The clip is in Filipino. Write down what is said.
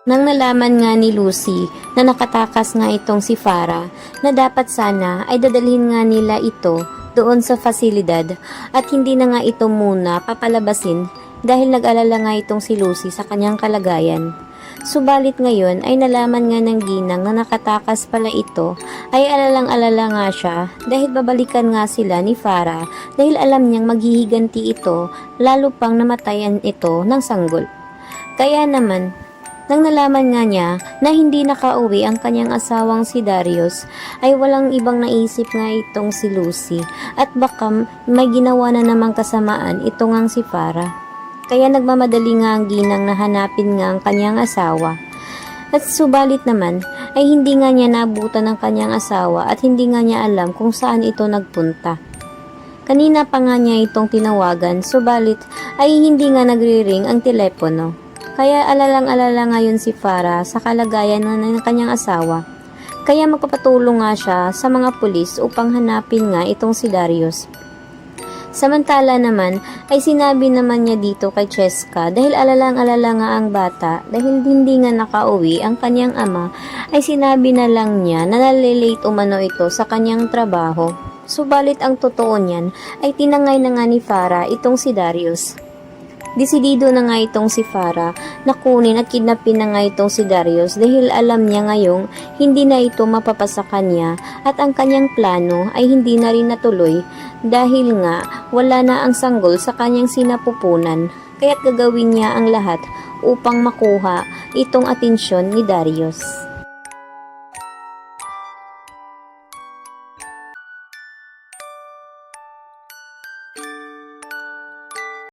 Nang nalaman nga ni Lucy na nakatakas nga itong si Farah, na dapat sana ay dadalhin nga nila ito doon sa fasilidad at hindi na nga ito muna papalabasin dahil nag-alala nga itong si Lucy sa kanyang kalagayan. Subalit ngayon ay nalaman nga ng ginang na nakatakas pala ito, ay alalang-alala nga siya dahil babalikan nga sila ni Farah dahil alam niyang maghihiganti ito lalo pang namatayan ito ng sanggol. Kaya naman, nang nalaman nga niya na hindi nakauwi ang kanyang asawang si Darius, ay walang ibang naisip nga itong si Lucy at baka may ginawa na namang kasamaan ito ngang si Farah. Kaya nagmamadali nga ang ginang na hanapin nga ang kanyang asawa. At subalit naman ay hindi nga niya nabutan ng kanyang asawa at hindi nga niya alam kung saan ito nagpunta. Kanina pa nga niya itong tinawagan, subalit ay hindi nga nagri-ring ang telepono. Kaya alalang-alala ngayon si Farah sa kalagayan ng kanyang asawa. Kaya magpapatulong nga siya sa mga pulis upang hanapin nga itong si Darius. Samantala naman ay sinabi naman niya dito kay Cheska dahil alalang-alala nga ang bata dahil hindi nga nakauwi ang kanyang ama, ay sinabi na lang niya na nalilate umano ito sa kanyang trabaho. Subalit ang totoo niyan ay tinangay na nga ni Farah itong si Darius. Desidido na nga itong si Farah na kunin at kidnapin na nga itong si Darius dahil alam niya ngayong hindi na ito mapapasa kanya at ang kanyang plano ay hindi na rin natuloy dahil nga wala na ang sanggol sa kanyang sinapupunan, kaya't gagawin niya ang lahat upang makuha itong atensyon ni Darius.